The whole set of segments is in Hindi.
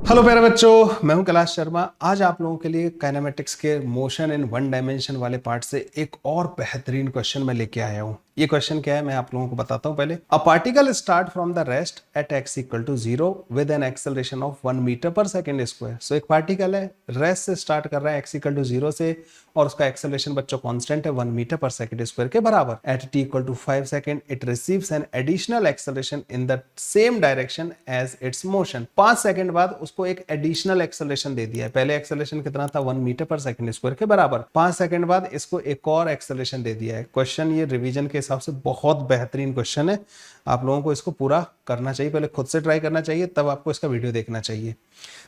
हेलो प्यारे बच्चों, मैं हूं कैलाश शर्मा। आज आप लोगों के लिए काइनेमेटिक्स के मोशन इन वन डायमेंशन वाले पार्ट से एक और बेहतरीन क्वेश्चन मैं लेके आया हूं। ये क्वेश्चन क्या है मैं आप लोगों को बताता हूं। पहले a particle start from the rest at x equal to 0 with an acceleration of 1 metre per second square. So एक पार्टिकल है, रेस्ट से स्टार्ट कर रहा है x इक्वल टू 0 से, और उसका एक्सेलरेशन बच्चों कांस्टेंट है 1 मीटर पर सेकेंड स्क्वायर के बराबर। At t equal to 5 second it receives an additional acceleration in the same direction as its motion. 5 second बाद उसको एक एडिशनल एक्सेलरेशन दे दिया है। पहले एक्सेलरेशन कितना था 1 मीटर पर सेकेंड स्क्वायर के बराबर। 5 सेकेंड बाद इसको एक और एक्सेलरेशन दे दिया है। क्वेश्चन ये रिवीजन के हिसाब से बहुत बेहतरीन क्वेश्चन है। आप लोगों को इसको पूरा करना चाहिए, पहले खुद से ट्राई करना चाहिए, तब आपको इसका वीडियो देखना चाहिए।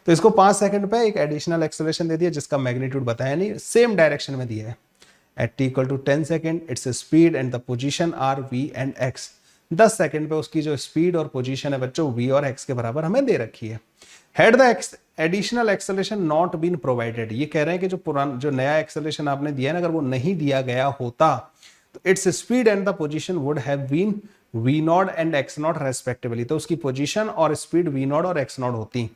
तो इसको 5 सेकंड पे एक एडिशनल एक्सेलरेशन दे दिया जिसका मैग्नीट्यूड बताया नहीं, सेम डायरेक्शन में दिया है। At t equal to 10 second its speed and the position are v and x। 10 second पे उसकी जो स्पीड और पोजीशन है बच्चों v और x के बराबर हमें दे रखी है। Had the additional acceleration not been provided, ये कह रहे हैं कि जो नया एक्सेलरेशन आपने दिया है ना, अगर वो नहीं दिया गया होता तो its speed and the position would have been v not and x not respectively. तो उसकी पोजीशन और स्पीड v नॉट और x नॉट होती।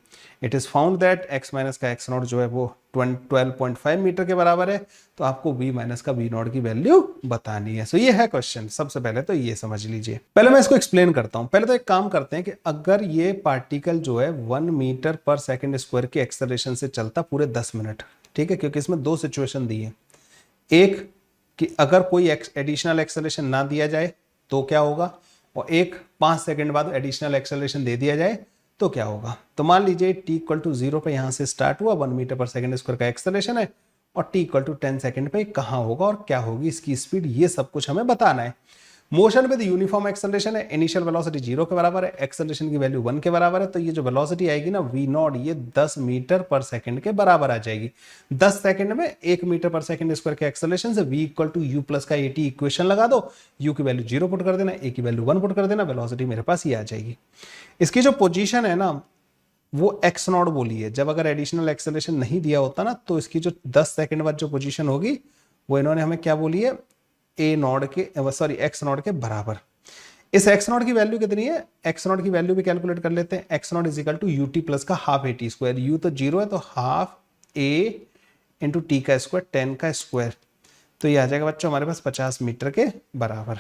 It is found that x minus का x नॉट जो है वो 12.5 मीटर के बराबर है। तो आपको v माइनस का v नॉट की वैल्यू बतानी है। सो ये है क्वेश्चन। सबसे पहले तो ये समझ लीजिए। पहले मैं इसको एक्सप्लेन करता हूं। पहले तो एक काम करते हैं कि अगर ये पार्टिकल जो है 1 मीटर पर सेकेंड स्क्वायर की एक्सेलरेशन से चलता पूरे 10 मिनट, ठीक है, क्योंकि इसमें दो सिचुएशन दी है। एक कि अगर कोई एडिशनल एक्सेलरेशन ना दिया जाए तो क्या होगा, और एक 5 सेकंड बाद एडिशनल एक्सेलरेशन दे दिया जाए तो क्या होगा। तो मान लीजिए t इक्वल टू 0 पे यहां से स्टार्ट हुआ, 1 मीटर पर सेकंड स्क्वायर का एक्सेलरेशन है, और t इक्वल टू 10 सेकंड पे कहां होगा और क्या होगी इसकी स्पीड, ये सब कुछ हमें बताना है। मोशन विद यूनिफॉर्म एक्सेलरेशन है, इनिशियल वेलोसिटी 0 के बराबर है, एक्सेलरेशन की वैल्यू 1 के बराबर है। तो ये जो वेलोसिटी आएगी ना v नॉट, ये 10 मीटर पर सेकंड के बराबर आ जाएगी। 10 सेकंड में 1 मीटर पर सेकंड स्क्वायर के एक्सेलरेशन से v equal to u plus का at इक्वेशन लगा दो, u की वैल्यू 0 पुट कर देना, a की वैल्यू 1 पुट कर देना, वेलोसिटी मेरे पास ये आ जाएगी। इसकी जो पोजीशन है ना वो x नॉट बोली है। जब अगर एडिशनल एक्सेलरेशन नहीं दिया होता ना तो इसकी जो 10 सेकंड बाद जो पोजीशन होगी वो इन्होंने हमें क्या बोली है, a नॉट के x नॉट के बराबर। इस x नॉट की वैल्यू कितनी है, x नॉट की वैल्यू भी कैलकुलेट कर लेते हैं। x not is equal to ut plus का हाफ at स्क्वायर। u तो 0 है तो हाफ a इंटू टी का स्क्वायर 10 का स्क्वायर। तो ये आ जाएगा बच्चों हमारे पास 50 मीटर के बराबर।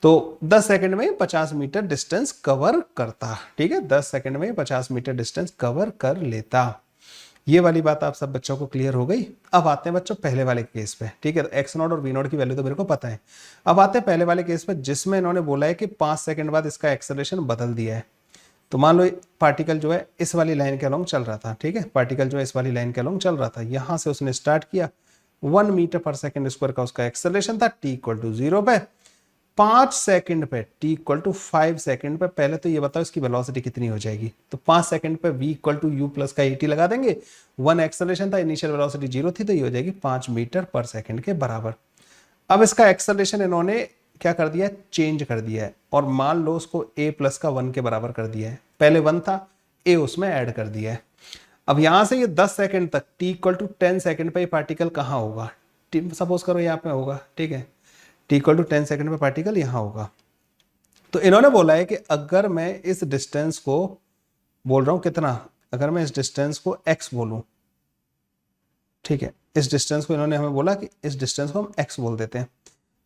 तो 10 सेकंड में 50 मीटर डिस्टेंस कवर करता, ठीक है, 10 सेकंड में 50 मीटर डिस्टेंस कवर कर लेता। ये वाली बात आप सब बच्चों को क्लियर हो गई। अब आते हैं बच्चों पहले वाले केस पे, ठीक है। एक्स नॉट और वी नॉट की वैल्यू तो मेरे को पता है। अब आते हैं पहले वाले केस पे जिसमें इन्होंने बोला है कि 5 सेकंड बाद इसका एक्सेलरेशन बदल दिया है। तो मान लो पार्टिकल जो है इस वाली लाइन के अलोंग चल रहा था, ठीक है, पार्टिकल जो है इस वाली लाइन के अलोंग चल रहा था, यहां से उसने स्टार्ट किया, 1 मीटर पर सेकेंड स्क्वायर का उसका एक्सेलरेशन था, t इक्वल टू 0 पे। 5 सेकंड पे t इक्वल टू 5 सेकंड पे पहले तो ये बताओ इसकी वेलोसिटी कितनी हो जाएगी। तो 5 सेकंड पे v equal to u plus का at लगा देंगे। 1 एक्सेलरेशन था, इनिशियल वेलोसिटी 0 थी, तो ये हो जाएगी 5 मीटर पर सेकंड के बराबर। अब इसका एक्सेलरेशन इन्होंने क्या कर दिया है, चेंज कर दिया है, और मान लो उसको a प्लस का 1 के बराबर कर दिया है। पहले 1 था, a उसमें ऐड कर दिया है। अब यहां से ये 10 सेकंड तक t इक्वल टू 10 सेकंड पे पार्टिकल कहां होगा, सपोज करो यहाँ पे होगा, ठीक है, t इक्वल टू 10 सेकंड पे पार्टिकल यहां होगा। तो इन्होंने बोला है कि अगर मैं इस डिस्टेंस को बोल रहा हूं कितना, अगर मैं इस डिस्टेंस को x बोलूं, ठीक है, इस डिस्टेंस को इन्होंने हमें बोला कि इस डिस्टेंस को हम x बोल देते हैं।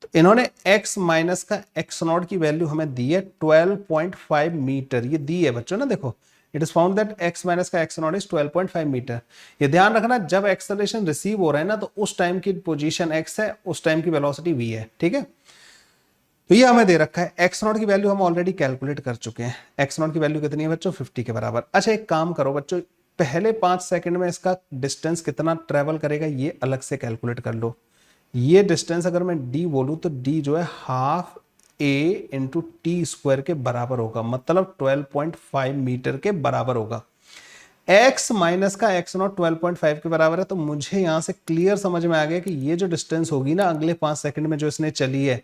तो इन्होंने x माइनस का x नॉट की वैल्यू हमें दी है 12.5 मीटर। ये दी है बच्चों ना, देखो, it is found that x minus का x नॉट इज 12.5 मीटर। ये ध्यान रखना, जब एक्सेलरेशन रिसीव हो रहा है ना तो उस टाइम की पोजीशन x है, उस टाइम की वेलोसिटी v है, ठीक है। तो ये हमें दे रखा है। x नॉट की वैल्यू हम ऑलरेडी कैलकुलेट कर चुके हैं। x नॉट की वैल्यू कितनी है बच्चों, 50 के बराबर। अच्छा एक काम करो बच्चों, पहले 5 सेकंड में इसका डिस्टेंस कितना ट्रेवल करेगा ये अलग से कैलकुलेट कर लो। ये डिस्टेंस अगर मैं d बोलूं तो d जो है half a into T square के बराबर होगा, मतलब 12.5 मीटर के बराबर होगा। x माइनस का x नॉट 12.5 के बराबर है। तो मुझे यहां से क्लियर समझ में आ गया कि ये जो डिस्टेंस होगी ना अगले 5 सेकंड में जो इसने चली है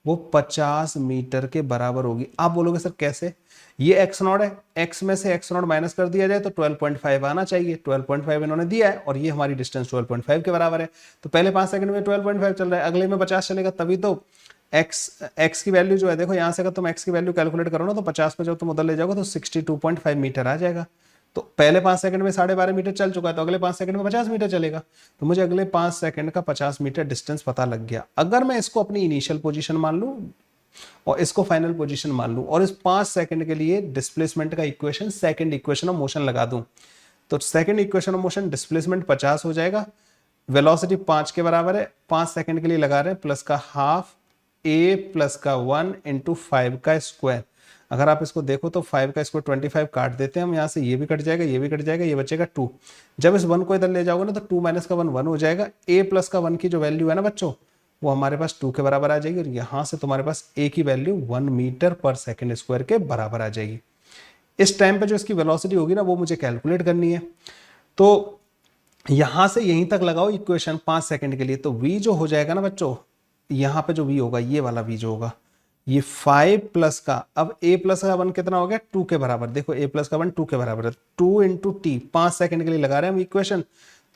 वो 50 मीटर के बराबर होगी। आप बोलोगे सर कैसे, ये x नॉट है, x में से x नॉट माइनस कर दिया जाए तो 12.5 आना चाहिए। 12.5 इन्होंने दिया है और ये हमारी डिस्टेंस 12.5 के बराबर है। तो पहले 5 सेकंड में 12.5 चल रहा है, अगले में 50 चलेगा, तभी तो x की वैल्यू जो है, देखो यहां से अगर तुम x की वैल्यू कैलकुलेट करो ना तो 50 पे जब तुम उधर ले जाओगे तो 62.5 मीटर आ जाएगा। तो पहले 5 सेकंड में 12.5 मीटर चल चुका है, तो अगले 5 सेकंड में 50 मीटर चलेगा। तो मुझे अगले 5 सेकंड का 50 मीटर डिस्टेंस पता लग गया। अगर मैं इसको अपनी इनिशियल पोजीशन मान लूं और इसको फाइनल पोजीशन मान लूं और इस 5 सेकंड के लिए डिस्प्लेसमेंट का equation second equation of motion लगा दूं, तो second equation of motion displacement 50 हो जाएगा, वेलोसिटी 5 के बराबर है, 5 सेकंड के लिए लगा रहे हैं, प्लस का हाफ a प्लस का 1 इंटू 5 का स्क्वायर। अगर आप इसको देखो तो 5 का स्क्वायर 25 काट देते हैं हम, यहाँ से ये भी कट जाएगा, ये भी कट जाएगा, ये बचेगा 2। जब इस 1 को इधर ले जाओगे ना तो 2 माइनस का 1 1 हो जाएगा। a प्लस का 1 की जो वैल्यू है ना बच्चों, वो हमारे पास 2 के बराबर आ जाएगी, और यहाँ से तुम्हारे पास a की value 1 metre per second square के बराबर आ जाएगी। इस टाइम पे जो इसकी वेलोसिटी होगी ना वो मुझे कैलकुलेट करनी है। तो यहां से यहीं तक लगाओ इक्वेशन 5 सेकंड के लिए, तो v जो हो जाएगा ना बच्चों, यहाँ पे जो v होगा, ये वाला v जो होगा, ये 5 प्लस का, अब a प्लस का 1 कितना हो गया, 2 के बराबर। देखो a प्लस का 1 2 के बराबर है, 2 इंटू टी, 5 सेकंड के लिए लगा रहे हैं हम इक्वेशन,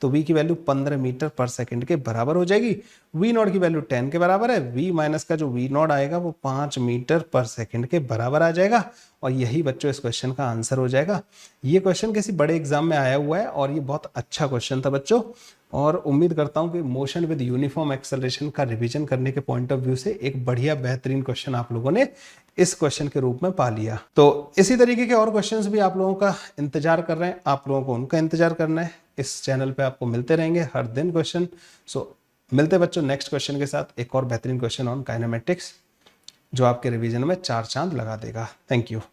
तो v की वैल्यू 15 मीटर पर सेकंड के बराबर हो जाएगी। v नॉट की वैल्यू 10 के बराबर है, v माइनस का जो v नॉट आएगा वो 5 मीटर पर सेकंड के बराबर आ जाएगा, और यही बच्चों इस क्वेश्चन का आंसर हो जाएगा। ये क्वेश्चन किसी बड़े एग्जाम में आया हुआ है और ये बहुत अच्छा क्वेश्चन था बच्चों, और उम्मीद करता हूं कि मोशन विद यूनिफॉर्म एक्सेलरेशन का रिवीजन करने के पॉइंट ऑफ व्यू से एक बढ़िया बेहतरीन क्वेश्चन आप लोगों ने इस क्वेश्चन के रूप में पा लिया। तो इसी तरीके के और क्वेश्चंस भी आप लोगों का इंतजार कर रहे हैं, आप लोगों को उनका इंतजार करना है। इस चैनल पे आपको मिलते रहेंगे हर दिन क्वेश्चन। सो मिलते हैं बच्चों नेक्स्ट क्वेश्चन के साथ, एक और बेहतरीन क्वेश्चन ऑन काइनेमेटिक्स जो आपके रिवीजन में 4 चांद लगा देगा। Thank you.